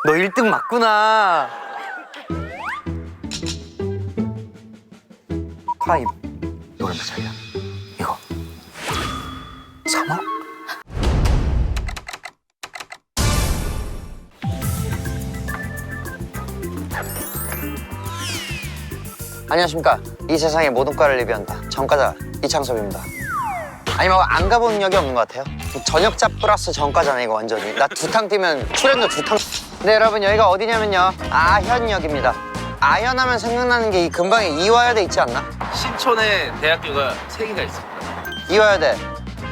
너 1등 맞구나. 타임. 이거 얼마짜리야? 이거 3억? 안녕하십니까. 이 세상의 모든 과를 리뷰한다. 전과자 이창섭입니다. 아니 뭐 안 가본 적이 없는 것 같아요. 저녁자 플러스 전과자네 이거 완전히. 나 두 탕 뛰면 출연료 2탕. 네 여러분 여기가 어디냐면요. 아현역입니다. 아현하면 생각나는 게 이 근방에 이화여대 있지 않나? 신촌에 대학교가 3개가 있습니다. 이화여대,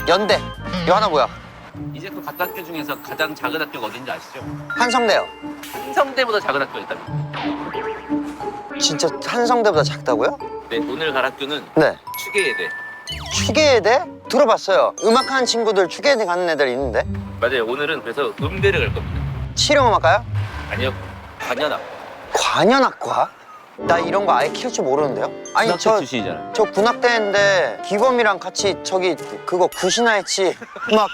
연대. 이거 하나 뭐야? 이제 그 각 학교 중에서 가장 작은 학교가 어딘지 아시죠? 한성대요. 한성대보다 작은 학교가 있답니다. 진짜 한성대보다 작다고요? 네, 오늘 갈 학교는 네. 추계예대. 추계예대? 들어봤어요. 음악하는 친구들 추계예대 가는 애들 있는데. 맞아요. 오늘은 그래서 음대를 갈 겁니다. 실용음악과요? 아니요, 관현악. 관현악과? 나 이런 거 아예 키울 줄 모르는데요? 아니 출신이잖아요. 저 군악대인데 기범이랑 같이 저기 그거 굿이나 했지 막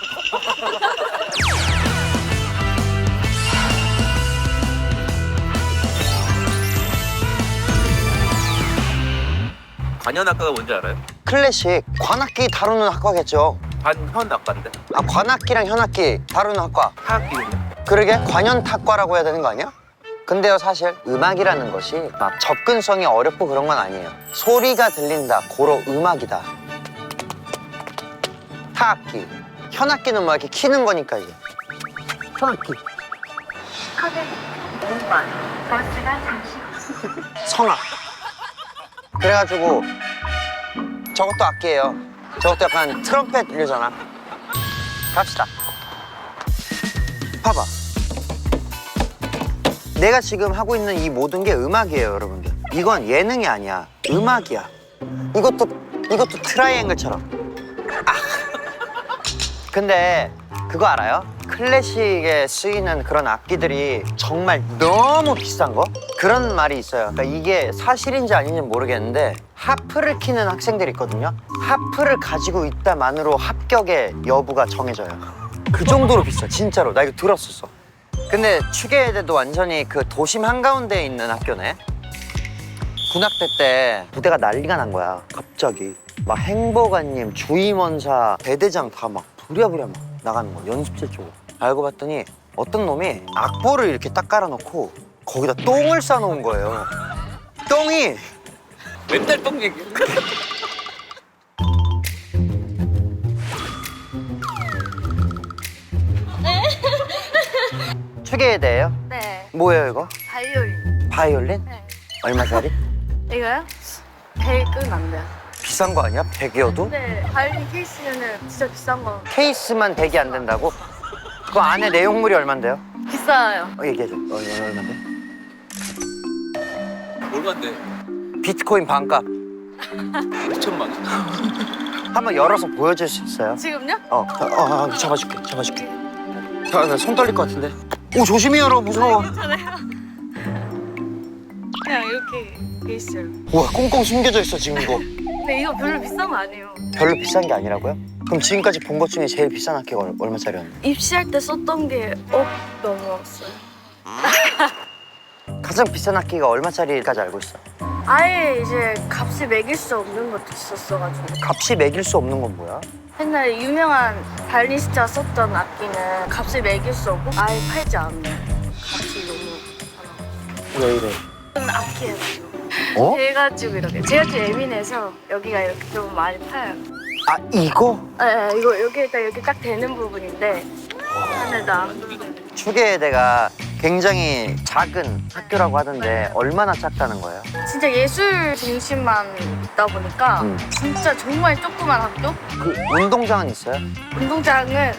관현악과가 뭔지 알아요? 클래식 관악기 다루는 학과겠죠. 관현악과인데. 아 관악기랑 현악기 다루는 학과. 타악기는요? 그러게 관현탁과라고 해야 되는 거 아니야? 근데요 사실 음악이라는 것이 막 접근성이 어렵고 그런 건 아니에요. 소리가 들린다 고로 음악이다. 타악기, 현악기는 뭐 이렇게 키는 거니까 이게. 현악기. 성악. 그래가지고 저것도 악기예요. 저것도 약간 트럼펫 이러잖아. 갑시다. 봐봐. 내가 지금 하고 있는 이 모든 게 음악이에요, 여러분들. 이건 예능이 아니야. 음악이야. 이것도 트라이앵글처럼. 아. 근데 그거 알아요? 클래식에 쓰이는 그런 악기들이 정말 너무 비싼 거? 그런 말이 있어요. 그러니까 이게 사실인지 아닌지는 모르겠는데 하프를 키는 학생들이 있거든요. 하프를 가지고 있다만으로 합격의 여부가 정해져요. 그 정도로 비싸, 진짜로. 나 이거 들었었어. 근데 추계예대도 완전히 그 도심 한가운데에 있는 학교네. 군악대 때 부대가 난리가 난 거야, 갑자기. 막 행보관님, 주임원사, 대대장 다 막 부랴부랴 막 나가는 거야, 연습실 쪽으로. 알고 봤더니 어떤 놈이 악보를 이렇게 딱 깔아놓고 거기다 똥을 싸놓은 거예요. 똥이! 맨날 똥 얘기. 추계예대예요? 네, 뭐예요 이거? 바이올린. 바이올린? 네. 얼마짜리? 이거요? 100은 안 돼요. 비싼 거 아니야? 100이어도? 근데 바이올린 케이스는 진짜 비싼 거. 케이스만 100이 안 된다고? 그 안에 내용물이 얼만데요? 비싸요. 얘기해줘. 얼만데? 얼마인데? 비트코인 반값. 5천만 원. 한번 열어서 보여줄 수 있어요? 지금요? 잡아줄게. 자, 나 손 떨릴 것 같은데. 오, 조심히 열어, 무서워. 괜찮아요. 그냥 이렇게 돼 있어요. 우와, 꽁꽁 숨겨져 있어, 지금 이거. 근데 이거 별로 비싼 거 아니에요. 별로 비싼 게 아니라고요? 그럼 지금까지 본 것 중에 제일 비싼 악기가 얼마짜리였나요? 입시할 때 썼던 게 넘어왔어요. 가장 비싼 악기가 얼마짜리까지 알고 있어? 아예 이제 값이 매길 수 없는 것도 있었어가지고. 값이 매길 수 없는 건 뭐야? 옛날에 유명한 바이올리니스트가 썼던 악기는 값을 매길 수 없고 아예 팔지 않는 값이 너무 왜 이래? 많아. 악기예요. 어? 그래가지고 이렇게 제가 좀 예민해서 여기가 이렇게 좀 많이 파요. 아, 이거? 네, 이거 여기에다 이렇게 딱 되는 부분인데 하늘도 안 보이는. 추계대가 굉장히 작은 학교라고 하던데 얼마나 작다는 거예요? 진짜 예술 중심만 있다 보니까 진짜 정말 조그만 학교? 그 운동장은 있어요? 운동장은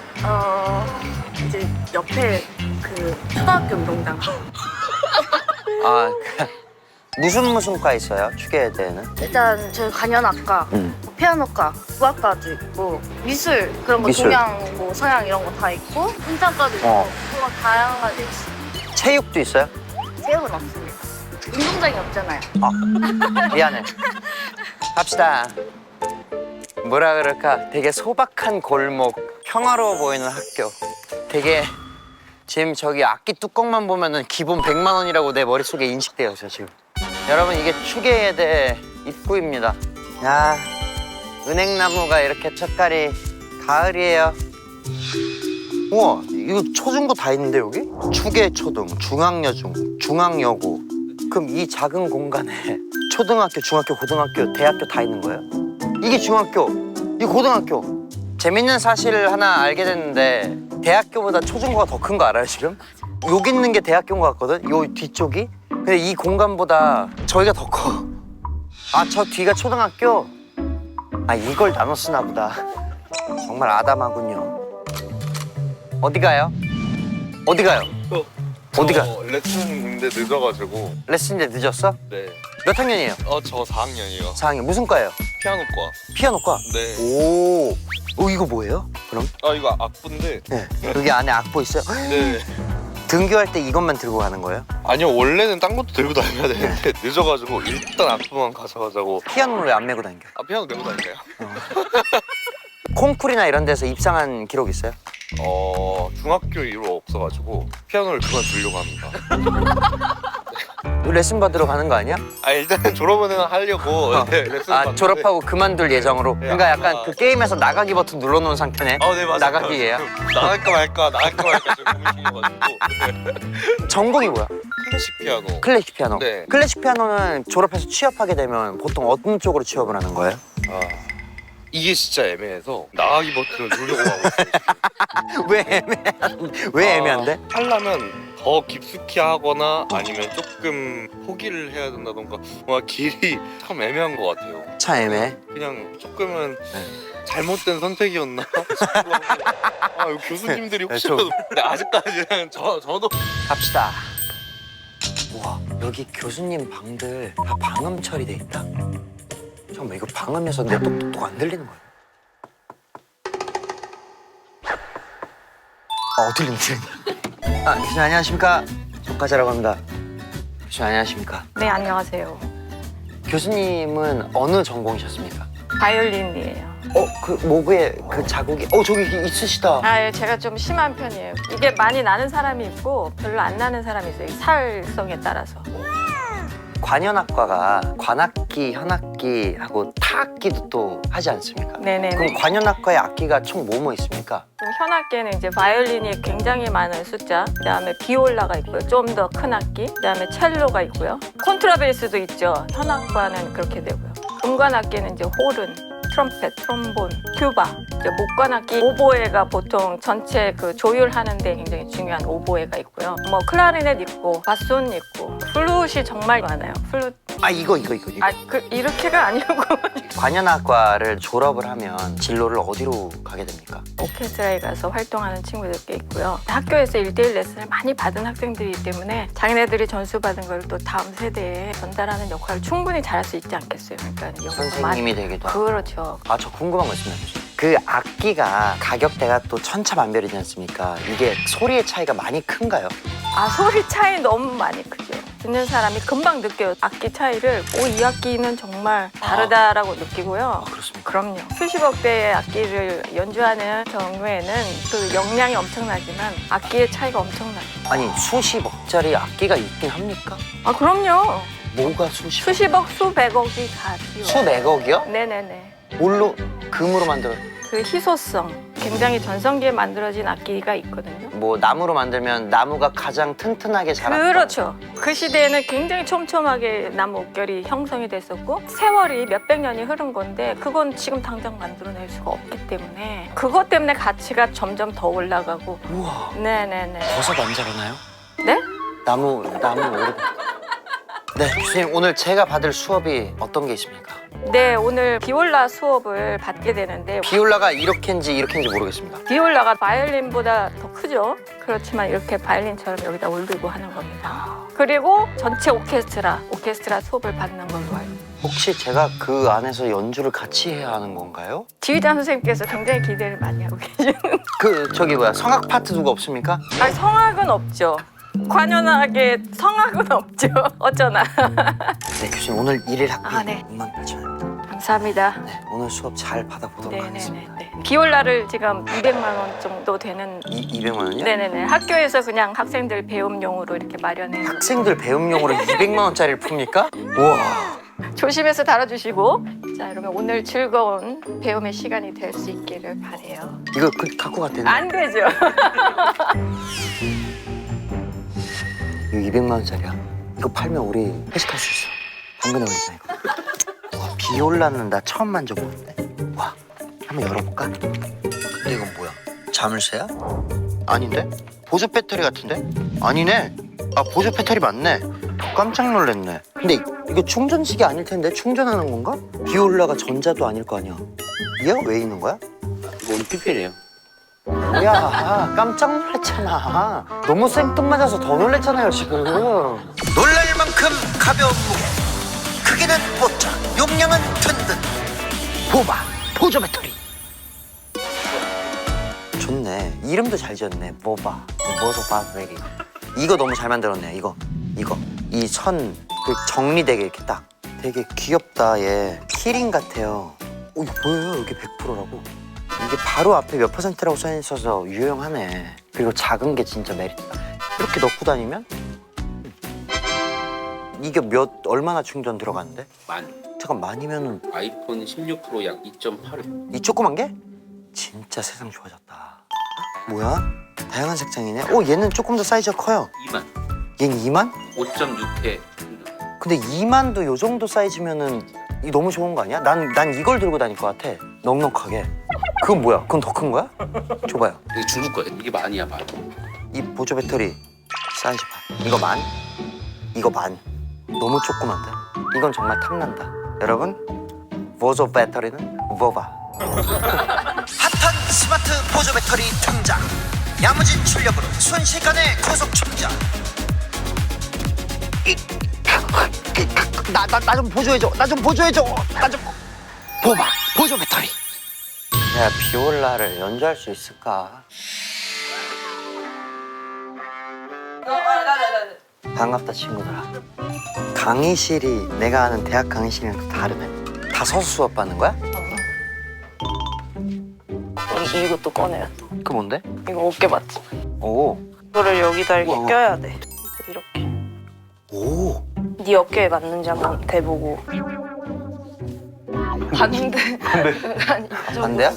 이제 옆에 그 초등학교 운동장. 아, 무슨 과 있어요? 추계대는? 일단 저희 관현악과, 뭐 피아노과, 국악과도 있고 미술 그런 거 미술. 동양, 뭐 서양 이런 거 다 있고 훈장과도 있고 그거 다양하게 있어요. 체육도 있어요? 체육은 없습니다. 운동장이 없잖아요. 미안해. 갑시다. 뭐라 그럴까 되게 소박한 골목, 평화로워 보이는 학교. 되게 지금 저기 악기 뚜껑만 보면은 기본 100만 원이라고 내 머릿속에 인식되어서 지금. 여러분 이게 추계예대 입구입니다. 야, 은행나무가 이렇게 색깔이 가을이에요. 우와, 이거 초중고 다 있는데 여기? 추계초등, 중앙여중, 중앙여고. 그럼 이 작은 공간에 초등학교, 중학교, 고등학교, 대학교 다 있는 거예요? 이게 중학교, 이게 고등학교. 재밌는 사실을 하나 알게 됐는데 대학교보다 초중고가 더 큰 거 알아요 지금? 여기 있는 게 대학교인 것 같거든? 요 뒤쪽이? 근데 이 공간보다 저희가 더 커. 아, 저 뒤가 초등학교? 아, 이걸 나눠 쓰나 보다. 정말 아담하군요. 어디 가요? 어디 가요? 어디 가? 레슨인데 늦어가지고. 레슨인데 늦었어? 네. 몇 학년이에요? 저 4학년이요. 4학년. 무슨 과예요? 피아노과. 피아노과? 네. 오, 이거 뭐예요? 그럼? 이거 악보인데. 네. 여기 안에 악보 있어요? 네. 등교할 때 이것만 들고 가는 거예요? 아니요, 원래는 딴 것도 들고 다녀야 되는데 늦어가지고 일단 악보만 가져가자고. 피아노를 왜 안 메고 다녀? 피아노 메고 다니세요? 콩쿨이나 이런 데서 입상한 기록 있어요? 중학교 이후로 없어가지고 피아노를 그만두려고 합니다. 레슨 받으러 가는 거 아니야? 일단은 졸업은 하려고 네, 레슨 아, 받는데. 졸업하고 그만둘 예정으로? 네, 그러니까 약간 아마- 그 게임에서 나가기 버튼 눌러놓은 상태네? 네, 맞아요. 나가기예요? 나갈까 말까 지금 고민 중이어가지고. 전공이 뭐야? 클래식 피아노. 클래식 피아노? 네. 클래식 피아노는 졸업해서 취업하게 되면 보통 어떤 쪽으로 취업을 하는 거예요? 이게 진짜 애매해서 나가기 버튼을 누르려고 하고 있어요. 왜 애매한데? 하려면 더 깊숙이 하거나 아니면 조금 포기를 해야 된다던가 뭔가 길이 참 애매한 것 같아요. 참 애매해. 그냥 조금은 네. 잘못된 선택이었나 싶기도 하고. 이거 교수님들이 혹시라도 좀- 근데 아직까지는 저도 갑시다. 우와, 여기 교수님 방들 다 방음 처리돼 있다. 잠깐만, 이거 방음해서 내 똑똑똑 안 들리는 거야. 들린다. 교수님 안녕하십니까? 조과자라고 합니다. 교수님 안녕하십니까? 네, 안녕하세요. 교수님은 어느 전공이셨습니까? 바이올린이에요. 그 목에 그 자국이 저기 있으시다. 예, 제가 좀 심한 편이에요. 이게 많이 나는 사람이 있고 별로 안 나는 사람이 있어요. 살성에 따라서. 관현악과가 관악기, 현악기하고 타악기도 또 하지 않습니까? 네네. 그럼 관현악과의 악기가 총 뭐뭐 있습니까? 현악기는 이제 바이올린이 굉장히 많은 숫자, 그다음에 비올라가 있고요. 좀 더 큰 악기, 그다음에 첼로가 있고요. 콘트라베이스도 있죠. 현악과는 그렇게 되고요. 금관악기는 이제 호른, 트럼펫, 트롬본, 튜바, 이제 목관악기, 오보에가 보통 전체 그 조율하는데 굉장히 중요한 오보에가 있고요. 뭐 클라리넷 있고, 바손 있고, 플룻이 정말 많아요. 플룻. 이거. 이렇게가 아니고 관현악과를 졸업을 하면 진로를 어디로 가게 됩니까? 오케스트라에 가서 활동하는 친구들 꽤 있고요. 학교에서 1대1 레슨을 많이 받은 학생들이기 때문에 자기네들이 전수받은 걸 또 다음 세대에 전달하는 역할을 충분히 잘할 수 있지 않겠어요. 그러니까 여기서 선생님이 되기도 하고. 그렇죠. 저 궁금한 거 있습니다. 교수님. 그 악기가 가격대가 또 천차만별이지 않습니까? 이게 소리의 차이가 많이 큰가요? 소리 차이 너무 많이 크죠. 듣는 사람이 금방 느껴요. 악기 차이를 이 악기는 정말 다르다라고 느끼고요. 그렇습니까? 그럼요. 수십억 대의 악기를 연주하는 경우에는 그 역량이 엄청나지만 악기의 차이가 엄청나요. 아니, 수십억짜리 악기가 있긴 합니까? 그럼요. 뭐가 수십억? 수십억, 수백억이 가지요. 수백억이요? 네네네. 뭘로? 금으로 만들어? 그 희소성, 굉장히 전성기에 만들어진 악기가 있거든요. 뭐 나무로 만들면 나무가 가장 튼튼하게 자랐다. 그렇죠. 그 시대에는 굉장히 촘촘하게 나무 옥결이 형성이 됐었고 세월이 몇백 년이 흐른 건데 그건 지금 당장 만들어낼 수가 없기 때문에 그것 때문에 가치가 점점 더 올라가고. 우와. 네네네. 버섯 안 자라나요? 네? 나무 오래. 네, 교수님 오늘 제가 받을 수업이 어떤 게 있습니까? 네, 오늘 비올라 수업을 받게 되는데 비올라가 이렇게인지 모르겠습니다. 비올라가 바이올린보다 더 크죠. 그렇지만 이렇게 바이올린처럼 여기다 올리고 하는 겁니다. 그리고 전체 오케스트라 수업을 받는 걸로 알고. 혹시 제가 그 안에서 연주를 같이 해야 하는 건가요? 지휘자 선생님께서 굉장히 기대를 많이 하고 계시는. 성악 파트 누가 없습니까? 성악은 없죠. 관현악에 성악은 없죠. 어쩌나. 네, 교수님 오늘 일일 학비 네. 28,000원입니다. 감사합니다. 네, 오늘 수업 잘 받아보도록 하겠습니다. 네네네. 비올라를 지금 200만 원 정도 되는 200만 원이요? 네네네. 학교에서 그냥 학생들 배움용으로 이렇게 마련해서 학생들 배움용으로 200만 원짜리를 풉니까? 우와. 조심해서 다뤄주시고 자 여러분 오늘 즐거운 배움의 시간이 될 수 있기를 바래요. 이거 갖고 갔대네. 안 되죠. 이거 200만 원짜리야. 이거 팔면 우리 회식할 수 있어. 당근에 올리자 이거. 와, 비올라는 나 처음 만져보는데. 와, 한번 열어볼까? 근데 이건 뭐야? 자물쇠야? 아닌데? 보조 배터리 같은데? 아니네. 아, 보조 배터리 맞네. 깜짝 놀랐네. 근데 이거 충전식이 아닐 텐데 충전하는 건가? 비올라가 전자도 아닐 거 아니야. 얘가 왜 있는 거야? 이건 PPL이에요. 야, 깜짝 놀랐잖아. 너무 생뚱맞아서 더 놀랐잖아요, 지금. 놀랄 만큼 가벼운 무게. 크기는 뽀짝, 용량은 든든. 보바, 보조 배터리. 좋네. 이름도 잘 지었네. 보바, 보조 배터리. 이거 너무 잘 만들었네. 이거. 이 선 그 정리되게 이렇게 딱. 되게 귀엽다, 얘. 키링 같아요. 이거 보여요? 여기 100%라고. 이게 바로 앞에 몇 %라고 써 있어서 유용하네. 그리고 작은 게 진짜 메리트다. 이렇게 넣고 다니면 이게 얼마나 충전 들어가는데? 만. 잠깐 만이면은 아이폰 16 프로 약 2.8. 이 조그만 게? 진짜 세상 좋아졌다. 뭐야? 다양한 색상이네. 오, 얘는 조금 더 사이즈가 커요. 2만. 얘는 2만? 5.6회. 근데 2만도 요 정도 사이즈면은 이 너무 좋은 거 아니야? 난 이걸 들고 다닐 것 같아. 넉넉하게. 그건 뭐야? 그건 더 큰 거야? 줘봐요. 이게 중국 거예요. 이게 만이야 만. 이 보조 배터리 사이즈 봐. 이거 만? 이거 만. 너무 조그만데? 이건 정말 탐난다. 여러분, 보조 배터리는 뭐봐? 핫한 스마트 보조 배터리 등장. 야무진 출력으로 순식간에 고속 충전. 나 좀 보조해줘. 나 좀 보조해줘. 나 좀. 보바 보조 배터리. 야, 비올라를 연주할 수 있을까? 반갑다 친구들아. 강의실이 내가 아는 대학 강의실이랑 또 다르네. 다 서서 수업 받는 거야? 이것도 꺼내야 돼. 그 뭔데? 이거 어깨 맞지? 오. 이거를 여기다 이렇게 우와. 껴야 돼. 이렇게. 오. 네 어깨에 맞는지 한번 대보고. 반대. 아니, 반대야?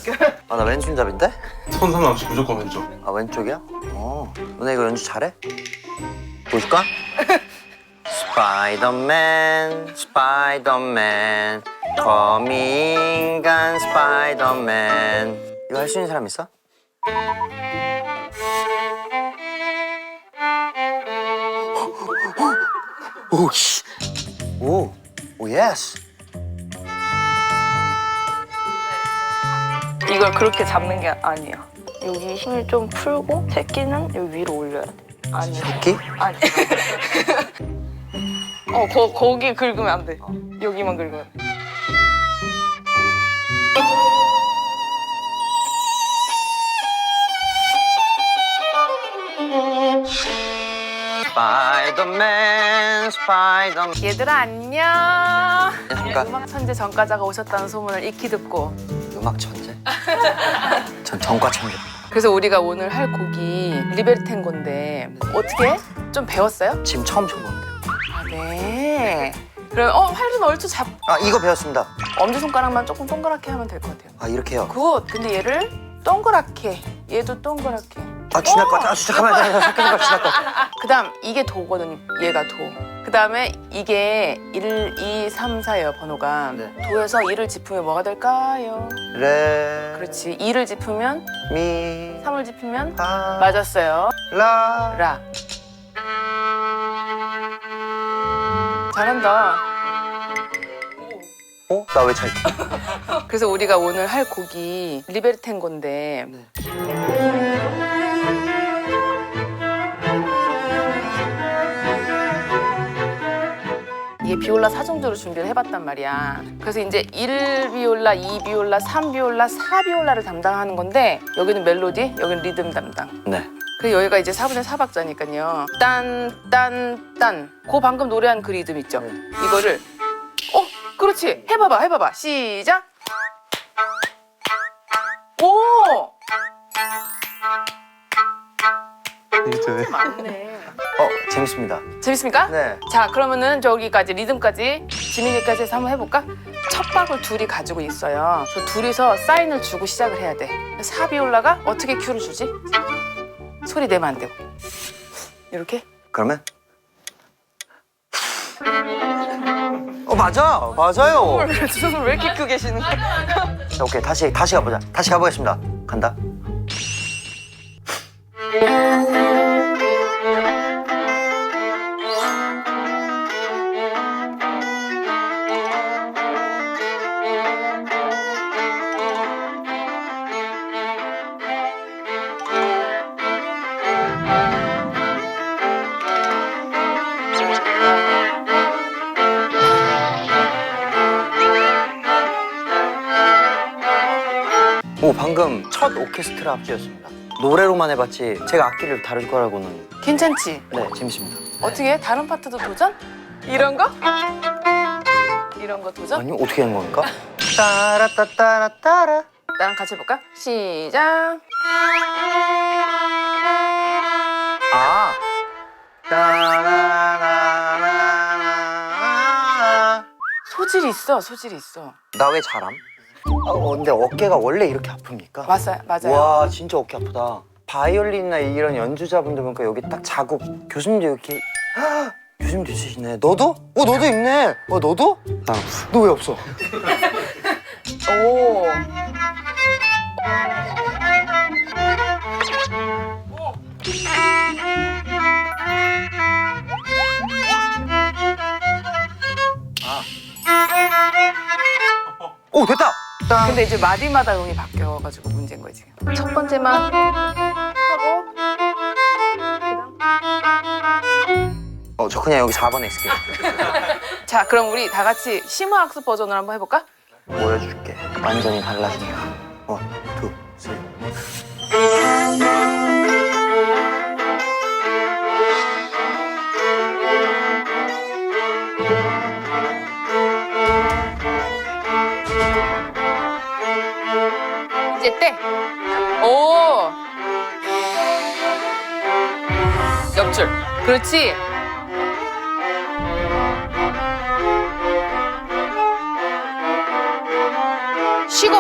아, 나 왼손잡인데? 손 상관없이 무조건 왼쪽. 아, 왼쪽이야? 너네 이거 연주 잘해? 보여줄까? 스파이더맨, 스파이더맨, 거미인간 스파이더맨. 이거 할 수 있는 사람 있어? 오, 씨. 오, 예스. 이걸 그렇게 잡는 게 아니야. 여기 힘을 좀 풀고 새끼는 여기 위로 올려야 돼. 아니. 새끼? 아니. 거기 긁으면 안 돼. 여기만 긁으면 돼. 스파이더맨, 스파이더맨. 얘들아 안녕. 잠깐. 음악 천재 전과자가 오셨다는 소문을 익히 듣고 음악 천재? 전 전과 천재. 그래서 우리가 오늘 할 곡이 리베르탱고인데 어떻게 해? 좀 배웠어요? 지금 처음 쳐보는데요. 아 네. 그럼 활 좀 얼추 잡. 아, 이거 배웠습니다. 엄지손가락만 조금 동그랗게 하면 될 것 같아요. 아, 이렇게요? 굿. 근데 얘를 동그랗게. 얘도 동그랗게. 아, 지날 것 같아. 아, 잠깐만. 잠깐만. 지날 것 같아. 그다음 이게 도거든요. 얘가 도. 그다음에 이게 1, 2, 3, 4예요. 번호가. 네. 도에서 2를 짚으면 뭐가 될까요? 레. 그렇지. 2를 짚으면 미. 3을 짚으면 파. 맞았어요. 라. 라. 잘한다. 어? 나 왜 잘. 그래서 우리가 오늘 할 곡이 리베르탱고인데 이게 비올라 사중주로 준비를 해봤단 말이야. 그래서 이제 1비올라, 2비올라, 3비올라, 4비올라를 담당하는 건데 여기는 멜로디, 여기는 리듬 담당. 네. 그래서 여기가 이제 4분의 4박자니까요. 딴, 딴, 딴. 그 방금 노래한 그 리듬 있죠? 네. 이거를 그렇지. 해봐봐. 시작. 오. 맞네. 재밌습니다. 재밌습니까? 네. 자, 그러면은 저기까지 리듬까지 진행기까지 해서 한번 해볼까? 첫 박을 둘이 가지고 있어요. 저 둘이서 사인을 주고 시작을 해야 돼. 사비올라가 어떻게 큐를 주지? 소리 내면 안 되고. 이렇게? 그러면 맞아요. 두 손을 왜 이렇게 끄고 계시는 거야? 자, 오케이 다시 가보자. 다시 가보겠습니다. 간다. 오, 방금 첫 오케스트라 합주였습니다. 노래로만 해봤지 제가 악기를 다룰 거라고는. 괜찮지? 네, 재밌습니다. 어떻게 해? 다른 파트도 도전? 이런 거? 이런 거 도전? 아니, 어떻게 하는 겁니까? 따라따따라따라. 나랑 같이 해볼까? 시작. 아. 따라라라라라. 소질이 있어. 나 왜 잘함? 근데 어깨가 원래 이렇게 아픕니까? 맞아요. 와, 진짜 어깨 아프다. 바이올린이나 이런 연주자분들 보니까 여기 딱 자국. 교수님도 이렇게. 교수님도 있으시네. 너도? 너도 있네. 너도? 나 없어. 너 왜 없어? 오. 오, 됐다. 근데 이제 마디마다 음이 바뀌어가지고 문제인 거지. 첫 번째만 하고. 저 그냥 여기 4번에 있을게요. 자, 그럼 우리 다 같이 심화학습 버전으로 한번 해볼까? 보여줄게. 완전히 달라지니까. 1, 2, 3. 이제 때. 오. 옆줄. 그렇지. 쉬고.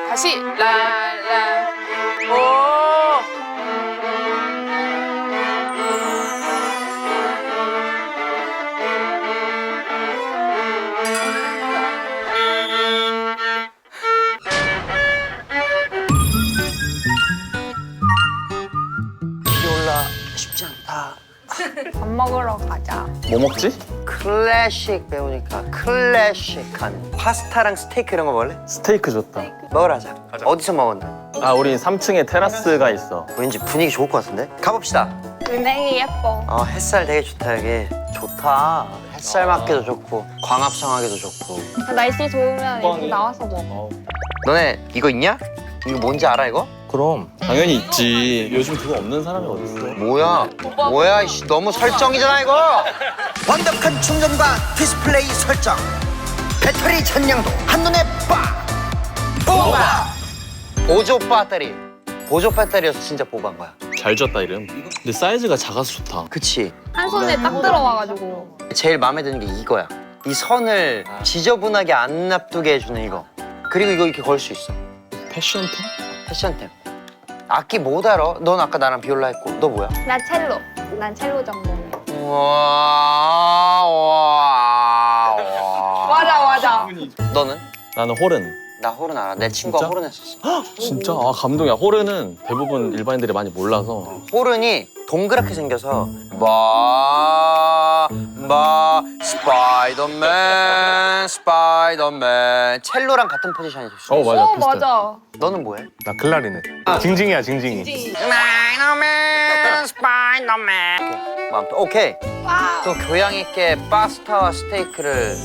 다시 라라. 오. 비올라 쉽지 않다. 밥 먹으러 가자. 뭐 먹지? 클래식 배우니까 클래식한 파스타랑 스테이크 이런 거 먹을래? 스테이크 좋다. 먹으러 가자. 어디서 먹었나? 아, 우리 3층에 테라스가 있어. 왠지 분위기 좋을 것 같은데? 가봅시다. 은행이 예뻐. 햇살 되게 좋다 여기. 좋다. 햇살 맞기도 좋고 광합성하기도 좋고. 날씨 좋으면 이렇게 나와서 먹어. 너네 이거 있냐? 이거 뭔지 알아 이거? 그럼 당연히 있지. 요즘 그거 없는 사람이 어딨어? 뭐야 이씨 너무 설정이잖아 이거. 완벽한 충전과 디스플레이 설정. 배터리 전량도 한눈에 빡. 보조 배터리. 보조 배터리여서 진짜 보고한 거야. 잘 줬다 이름. 근데 사이즈가 작아서 좋다. 그치? 한 손에 딱 들어와가지고. 제일 마음에 드는 게 이거야. 이 선을 지저분하게 안 납두게 해주는 이거. 그리고 이거 이렇게 걸 수 있어. 패션템? 패션템. 악기 못 알아? 넌 아까 나랑 비올라 했고 너 뭐야? 나 첼로. 난 첼로 전공이야. 와. 맞아. 너는? 나는 호른. 나 호른 알아. 내 친구가 진짜? 호른 했었어. 진짜? 아, 감동이야. 호른은 대부분 일반인들이 많이 몰라서. 호른이 동그랗게 생겨서 스파이더맨 첼로랑 같은 포지션이 될 수 있어. 맞아. 비슷해. 맞아. 너는 뭐해? 나 클라리넷. 징징이야, 징징이. 스파이더맨. 오케이. 또 교양 있게 파스타와 스테이크를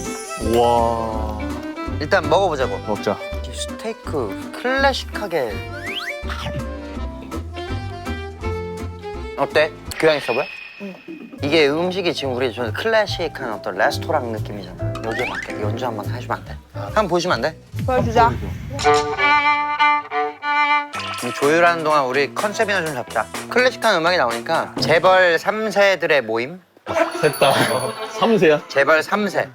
우와. 일단 먹어보자고. 먹자. 이 스테이크 클래식하게. 어때? 교양 있어 보여? 이게 음식이 지금 우리 좀 클래식한 어떤 레스토랑 느낌이잖아. 여기에 맞게 연주 한번 해주면 안 돼? 한번 보시면 안 돼? 보여주자. 이 조율하는 동안 우리 컨셉이나 좀 잡자. 클래식한 음악이 나오니까 재벌 3세들의 모임? 됐다. 3세야? 재벌 3세.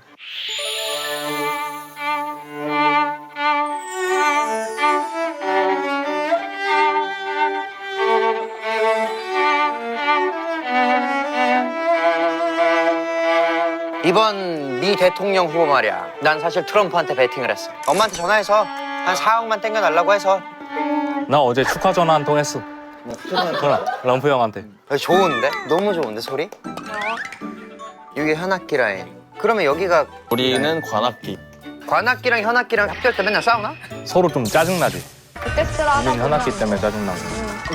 이번 미 대통령 후보 말이야. 난 사실 트럼프한테 베팅을 했어. 엄마한테 전화해서 한 4억만 땡겨달라고 해서. 나 어제 축하 전화 한 통 했어. 그럼 럼프 형한테. 좋은데? 너무 좋은데 소리? 이게 현악기 라인. 그러면 여기가 우리는 관악기. 관악기랑 현악기랑 합칠 때 맨날 싸우나? 서로 좀 짜증나지. 오케스트라 하다 우린 현악기 때문에 짜증나고.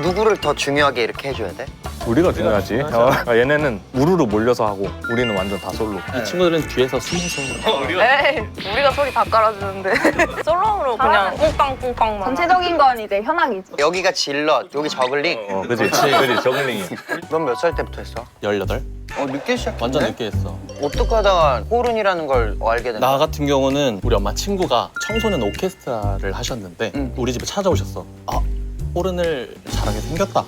누구를 더 중요하게 이렇게 해줘야 돼? 우리가 중요하지. 얘네는 우르르 몰려서 하고 우리는 완전 다 솔로. 이 친구들은 뒤에서 숨어서. 에이, 우리가 소리 다 깔아주는데. 솔로로 그냥 꽁빵꽁빵만. 전체적인 건 이제 현악이지. 여기가 질럿, 여기 저글링. 그지? 그지? 저글링이. 넌 몇 살 때부터 했어? 18? 늦게 시작했네? 완전 늦게 했어. 어떻게 하다가 호른이라는 걸 알게 된 거야? 나 같은 경우는 우리 엄마 친구가 청소년 오케스트라를 하셨는데 우리 집에 찾아오셨어. 아, 호른을 잘하게 생겼다.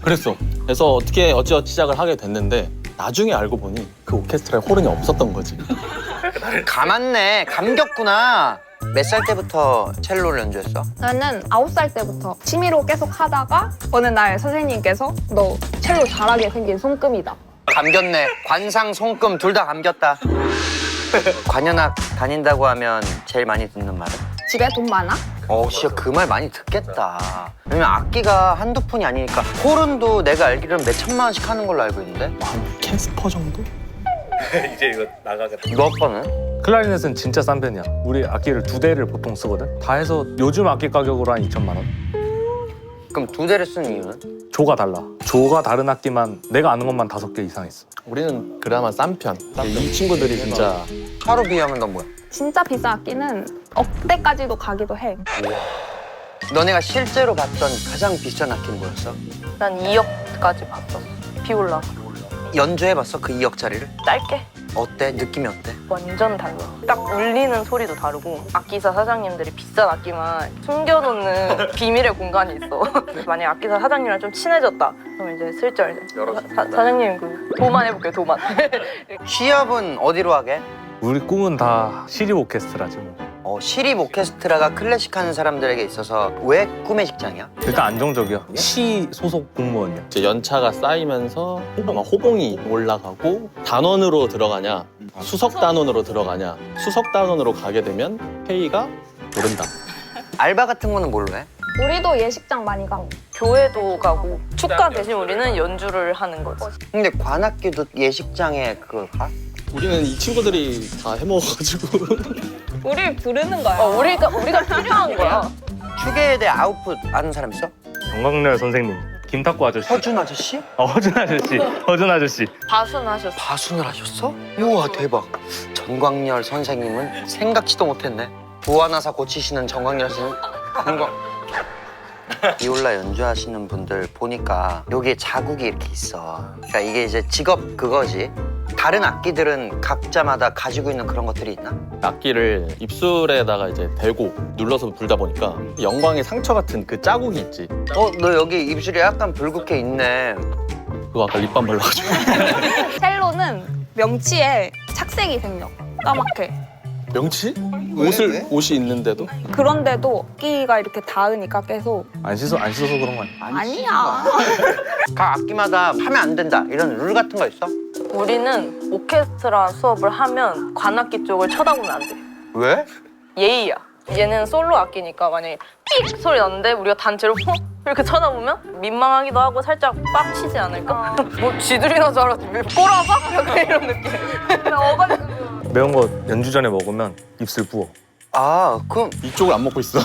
그랬어. 그래서 어찌어찌 시작을 하게 됐는데 나중에 알고 보니 그 오케스트라에 호른이 없었던 거지. 감았네, 감겼구나. 몇 살 때부터 첼로를 연주했어? 나는 9살 때부터 취미로 계속 하다가 어느 날 선생님께서 너 첼로 잘하게 생긴 손금이다. 감겼네. 관상, 손금 둘 다 감겼다. 관현악 다닌다고 하면 제일 많이 듣는 말은? 집에 돈 많아? 진짜 그 말 많이 듣겠다. 왜냐면 악기가 한두 푼이 아니니까. 호른도 내가 알기로는 몇 천만 원씩 하는 걸로 알고 있는데? 한 캐스퍼 정도? 이제 이거 나가겠다. 너 아빠는? 클라리넷은 진짜 싼 편이야. 우리 악기를 2대를 보통 쓰거든. 다 해서 요즘 악기 가격으로 한 2천만 원. 그럼 2대를 쓰는 이유는? 조가 달라. 조가 다른 악기만 내가 아는 것만 5개 이상 있어. 우리는 그나마 싼 편. 이 친구들이 진짜 하루 비하면 넌 뭐야? 진짜 비싼 악기는 억대까지도 가기도 해. 너네가 실제로 봤던 가장 비싼 악기는 뭐였어? 난 2억까지 봤어. 비올라. 연주해봤어? 그 2억짜리를? 짧게. 어때? 느낌이 어때? 완전 달라. 딱 울리는 소리도 다르고 악기사 사장님들이 비싼 악기만 숨겨놓는 비밀의 공간이 있어. 만약에 악기사 사장님이랑 좀 친해졌다. 그럼 이제 슬쩍 이제 사장님 그 도만 해볼게요. 도만. 취업은 어디로 하게? 우리 꿈은 다 시립 오케스트라지 뭐. 시립 오케스트라가 클래식 하는 사람들에게 있어서 왜 꿈의 직장이야? 일단 안정적이야. 시 소속 공무원이야. 이제 연차가 쌓이면서 아마 호봉이 올라가고 단원으로 들어가냐 수석 단원으로 들어가냐 수석 단원으로 가게 되면 페이가 오른다. 알바 같은 거는 뭘로 해? 우리도 예식장 많이 가고. 교회도 가고 축가 대신 우리는 연주를 하는 거지. 근데 관악기도 예식장에 그걸 가? 우리는 이 친구들이 다 해먹어가지고 우리 부르는 거야. 우리가 필요한 거야. 추계에 대해 아웃풋 아는 사람 있어? 정광렬 선생님, 김탁구 아저씨. 허준 아저씨? 허준 아저씨. 허준 아저씨. 바순하셨어. 바순을 하셨어? 우와 대박. 전광렬 선생님은 생각지도 못했네. 보아나사 고치시는 전광렬 선생님. 비올라 연주하시는 분들 보니까 여기에 자국이 이렇게 있어. 그러니까 이게 이제 직업 그거지. 다른 악기들은 각자마다 가지고 있는 그런 것들이 있나? 악기를 입술에다가 이제 대고 눌러서 불다 보니까 영광의 상처 같은 그 자국이 있지. 너 여기 입술이 약간 붉게 있네. 그거 아까 립밤 발라가지고. 첼로는 명치에 착색이 생겨. 까맣게. 명치? 왜? 옷이 있는데도? 그런데도 악기가 이렇게 닿으니까 계속 안 씻어서 그런 거 아니야? 아니야. 각 악기마다 하면 안 된다 이런 룰 같은 거 있어? 우리는 오케스트라 수업을 하면 관악기 쪽을 쳐다보면 안 돼. 왜? 예의야. 얘는 솔로 악기니까 만약에 삑 소리 났는데 우리가 단체로 훅 이렇게 쳐다보면 민망하기도 하고 살짝 빡치지 않을까? 뭐 쥐들이나 줄 알았지. 왜 꼬라봐? 약간 이런 느낌. 매운 거 연주 전에 먹으면 입술 부어. 그럼 이쪽을 안 먹고 있어.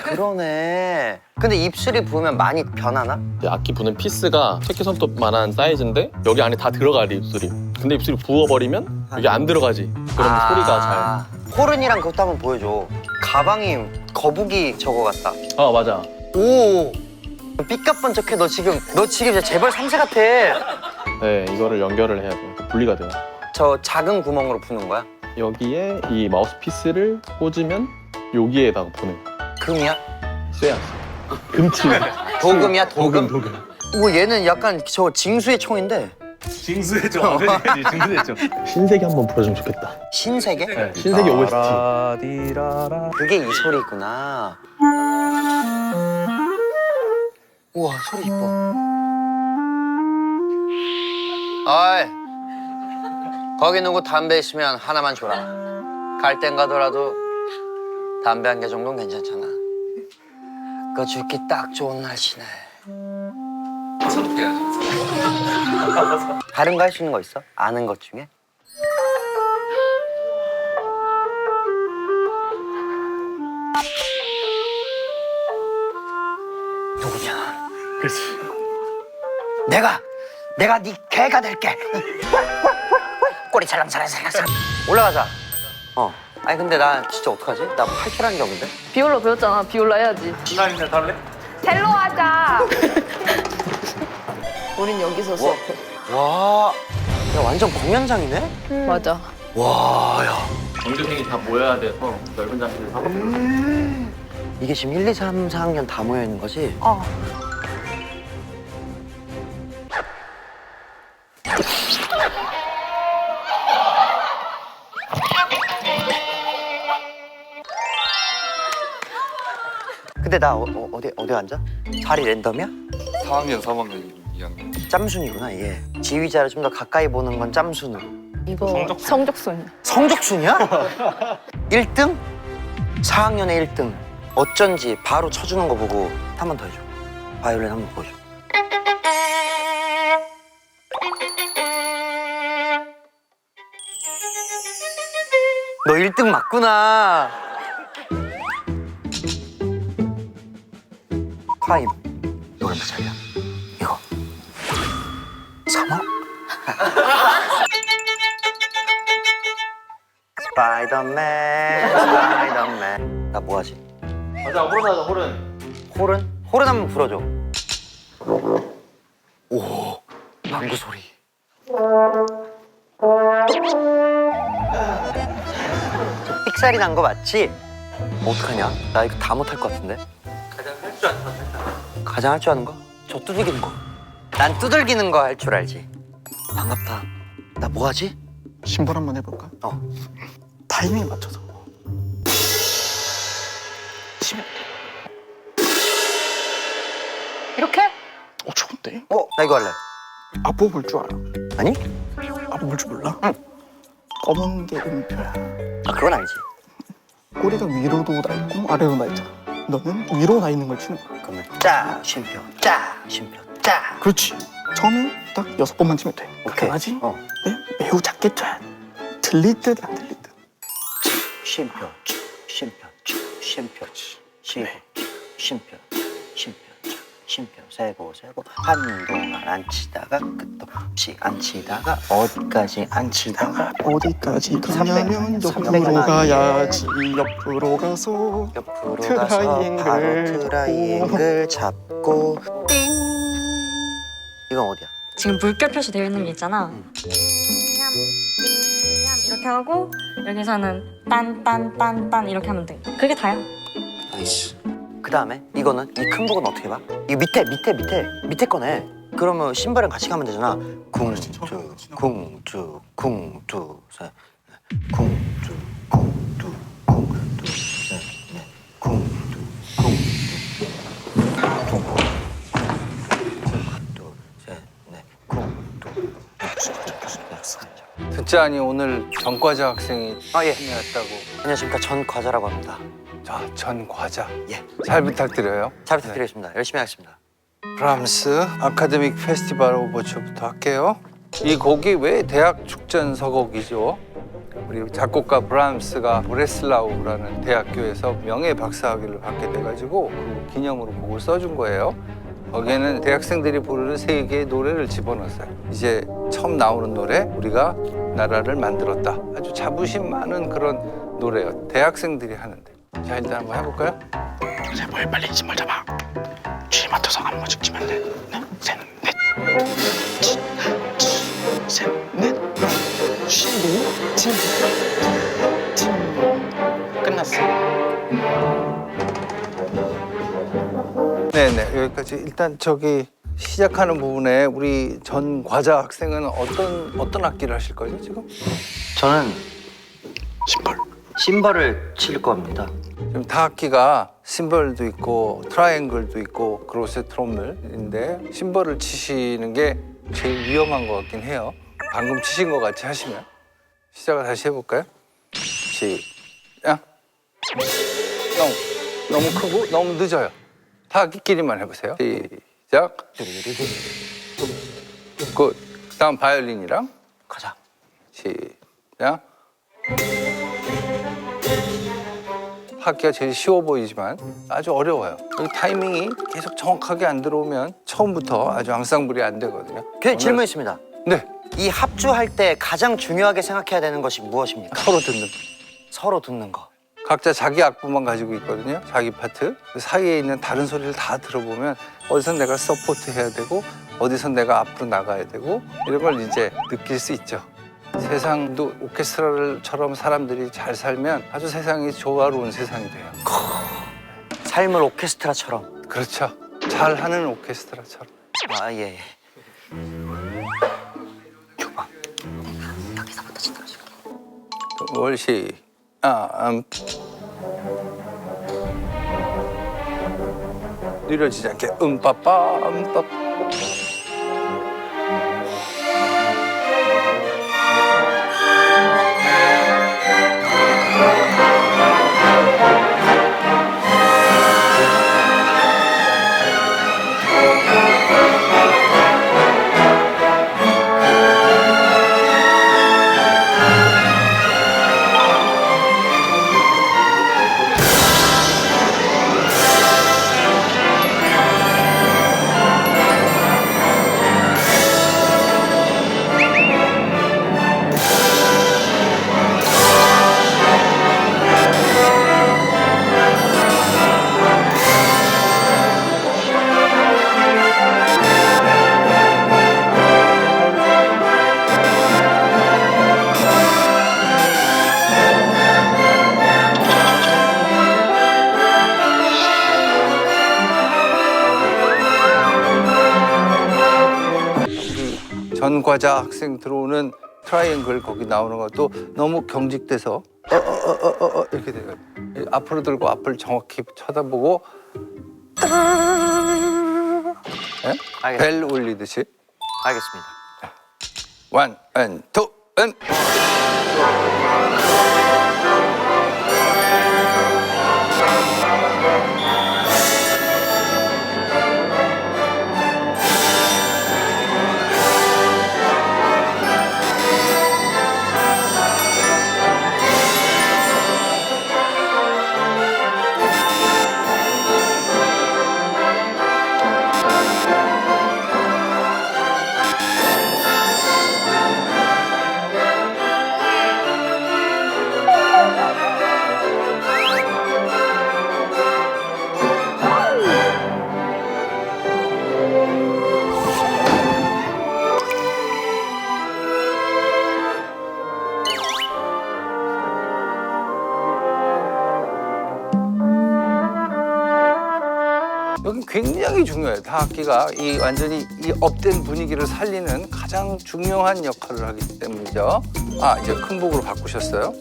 그러네. 근데 입술이 부으면 많이 변하나? 악기 부는 피스가 새끼손톱만한 사이즈인데 여기 안에 다 들어가 입술이. 근데 입술이 부어버리면 여기 안 들어가지. 그럼 소리가 호른이랑 그것도 한번 보여줘. 가방이 거북이 저거 같다. 잘. 아 맞아. 오. 삐까뻔쩍해. 너 지금 진짜 재벌 3세 같아. 네 이거를 연결을 해야 돼. 분리가 돼요. 저 작은 구멍으로 부는 거야? 여기에 이 마우스피스를 꽂으면 여기에다가 보내요. 금이야? 쇠야. 금치. 도금이야 도금? 도금. 오 얘는 약간 저 징수의 총인데 징수해줘. 징수해줘. 신세계 한번 불러주면 좋겠다. 신세계? 네, 신세계 OST. 라디라라. 그게 이 소리구나. 우와 소리 이뻐. 어이 거기 누구 담배 있으면 하나만 줘라. 갈 땐 가더라도 담배 한 개 정도는 괜찮잖아. 그거 죽기 딱 좋은 날씨네. 다른 거 할 수 있는 거 있어? 아는 것 중에? 누구냐? 그렇지. 내가 네 개가 될게. 꼬리 살랑살랑살랑. 올라가자. 아니 근데 나 진짜 어떡하지? 나 할 줄 아는 게 없는데. 비올라 배웠잖아. 비올라 해야지. 신라인에 달래? 첼로 하자. 우린 여기서 수업해. 와, 야 완전 공연장이네. 맞아. 와, 야. 전교생이 다 모여야 돼서 넓은 장소를 하고 이게 지금 1, 2, 3, 4학년 다 모여 있는 거지? 근데 나 어디 앉아? 자리 랜덤이야? 4학년, 3학년, 2학년. 짬순이구나 얘. 지휘자를 좀 더 가까이 보는 건 짬순으로. 이거 성적순. 성적순이야? 1등? 4학년에 1등. 어쩐지 바로 쳐주는 거 보고 한 번 더 해줘. 바이올린 한 번 보여줘. 너 1등 맞구나. 타임. 이거 얼마 짜리야? 이거 3억? 스파이더맨. 나 뭐하지? 맞아, 호른 하자, 호른. 홀은? 홀은 한번 불어줘. 오, 방구 소리. 저 삑살이 난 거 맞지? 어떡하냐? 나 이거 다 못할 것 같은데? 가장 할 줄 아는 건 했다. 가장 할 줄 아는 거? 저 두들기는 거. 난 두들기는 거 할 줄 알지. 반갑다. 나 뭐하지? 신발 한번 해볼까? 타이밍에 맞춰서 치면 이렇게? 좋은데? 나 이거 할래. 앞부 볼 줄 알아? 아니? 앞부 볼 줄 몰라? 응. 검은 게 음표야. 아, 그건 알지. 꼬리가 위로도 나 있고 아래로 나 있잖아. 너는 위로 나 있는 걸 치는 거야. 그러면 짜, 쉼표, 짜, 쉼표, 짜. 그렇지. 처음에 딱 6번만 치면 돼. 오케이. 하지? 네? 매우 작게 쳐야 돼. 들릴 듯 안 들릴 듯. 쉼표, 쉼표, 쉼표, 쉬고, 쉼표, 쉼표, 쉼표, 세고 한동안 안 치다가 끝도 없이 안 치다가 어디까지 안 치다가 어디까지 가냐면 옆으로 가야지. 옆으로 가서 옆으로 가서 바로 트라이앵글 트라이앵글 잡고 띵. 이건 어디야? 지금 물결 표시되어 있는 게 있잖아. 이렇게 하고 여기서는 딴딴딴딴 이렇게 하면 돼. 그게 다야. 나이스. 그 다음에 이거는 이 큰 곡은 어떻게 봐? 이거 밑에 거네. 그러면 신발이랑 같이 가면 되잖아. 궁주 궁주 궁두 셋 궁주 궁두 궁두 셋 궁두 듣자니 오늘 전과자 학생이 예. 참여했다고. 안녕하십니까. 전 과자라고 합니다. 자, 전과자. 예. 잘 부탁드려요. 잘 부탁드리겠습니다. 열심히 하겠습니다. 브람스 아카데믹 페스티벌 오버처부터 할게요. 이 곡이 왜 대학 축전 서곡이죠? 우리 작곡가 브람스가 브레슬라우라는 대학교에서 명예 박사학위를 받게 돼가지고 그 기념으로 곡을 써준 거예요. 거기에는 대학생들이 부르는 세 개의 노래를 집어넣었어요. 이제 처음 나오는 노래, 우리가 나라를 만들었다. 아주 자부심 많은 그런 노래예요. 대학생들이 하는데. 자, 일단 한번 해볼까요? 제발 빨리 신발 잡아. 쥐 맡아서 안무 찍히면 돼. 네, 셋, 넷. 셋, 넷. 쉬고, 진. 알았어. 네네, 여기까지. 일단 저기 시작하는 부분에 우리 전 과자 학생은 어떤 악기를 하실 거죠 지금? 저는 심벌을 칠 겁니다. 지금 타악기가 심벌도 있고 트라이앵글도 있고 그로세 트롬mel인데 심벌을 치시는 게 제일 위험한 것 같긴 해요. 방금 치신 것 같이 하시면 시작을 다시 해볼까요? 시작. 너무 크고 너무 늦어요. 타악기끼리만 해보세요. 시작. 굿. 다음 바이올린이랑 가자. 시작. 하기가 제일 쉬워 보이지만 아주 어려워요. 이 타이밍이 계속 정확하게 안 들어오면 처음부터 아주 앙상블이 안 되거든요. 질문 있습니다. 네. 이 합주할 때 가장 중요하게 생각해야 되는 것이 무엇입니까? 서로 듣는 거. 각자 자기 악보만 가지고 있거든요. 자기 파트. 그 사이에 있는 다른 소리를 다 들어보면 어디선 내가 서포트 해야 되고 어디선 내가 앞으로 나가야 되고 이런 걸 이제 느낄 수 있죠. 세상도 오케스트라처럼 사람들이 잘 살면 아주 세상이 조화로운 세상이 돼요. 삶을 오케스트라처럼. 그렇죠. 잘하는 오케스트라처럼. 아, 예. 여기서부터 짚어줄게. 월시. 느려지지 않게 빠빠 전 과자 학생 들어오는 트라이앵글 거기 나오는 것도 너무 경직돼서 이렇게 돼요. 앞으로 들고 앞을 정확히 쳐다보고 벨 울리듯이. 알겠습니다. 원, 앤, 투, 앤. 여기 굉장히 중요해요. 타악기가 이 완전히 이 업된 분위기를 살리는 가장 중요한 역할을 하기 때문이죠. 아, 이제 큰 곡으로 바꾸셨어요.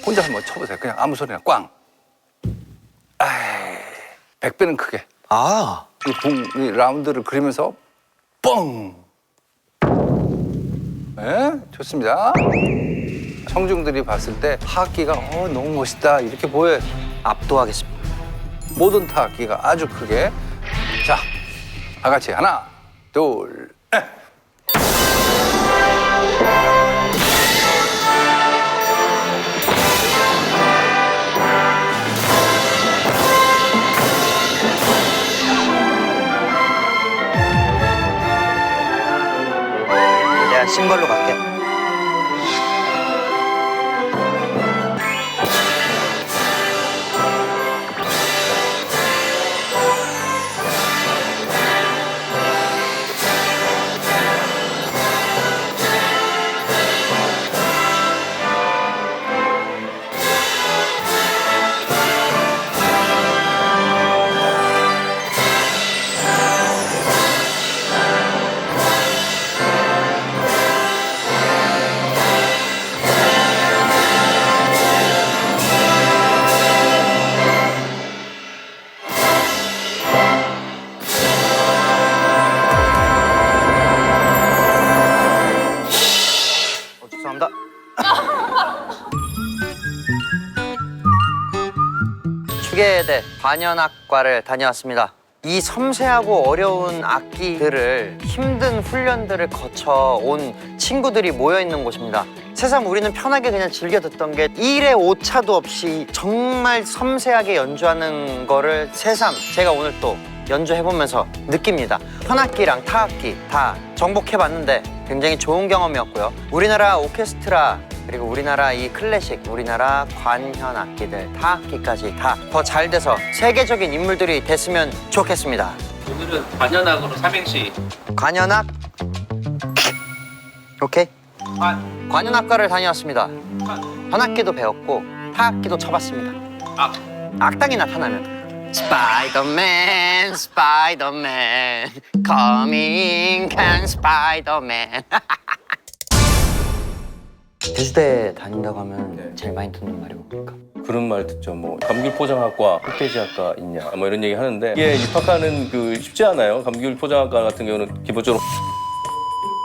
혼자 한번 쳐보세요. 그냥 아무 소리나 꽝. 아이, 100배는 크게. 아. 이 라운드를 그리면서 뻥. 네, 좋습니다. 청중들이 봤을 때 타악기가 너무 멋있다 이렇게 보여요. 압도하겠습니다. 모든 타악기가 아주 크게. 자, 다 같이 하나, 둘, 셋. 내가 심벌로 갈게. 관현악과를 다녀왔습니다. 이 섬세하고 어려운 악기들을 힘든 훈련들을 거쳐 온 친구들이 모여 있는 곳입니다. 새삼 우리는 편하게 그냥 즐겨 듣던 게 1의 오차도 없이 정말 섬세하게 연주하는 거를 새삼 제가 오늘 또 연주해보면서 느낍니다. 현악기랑 타악기 다 정복해봤는데 굉장히 좋은 경험이었고요. 우리나라 오케스트라 그리고 우리나라 이 클래식, 우리나라 관현 악기들, 타악기까지 다 더 잘 돼서 세계적인 인물들이 됐으면 좋겠습니다. 오늘은 관현악으로 삼행시. 관현악 오케이. 관현악과를 다녀왔습니다. 현악기도 배웠고 타악기도 쳐봤습니다. 악당이 나타나면 스파이더맨, 스파이더맨, coming can 스파이더맨. 대주대 다닌다고 하면 제일 많이 듣는 말이 뭡니까? 그런 말 듣죠. 뭐 감귤 포장학과, 흑돼지학과 있냐, 뭐 이런 얘기 하는데 예, 입학하는 그 쉽지 않아요. 감귤 포장학과 같은 경우는 기본적으로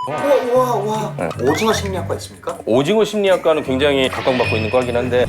우와 오징어 심리학과 있습니까? 오징어 심리학과는 굉장히 각광받고 있는 과긴 한데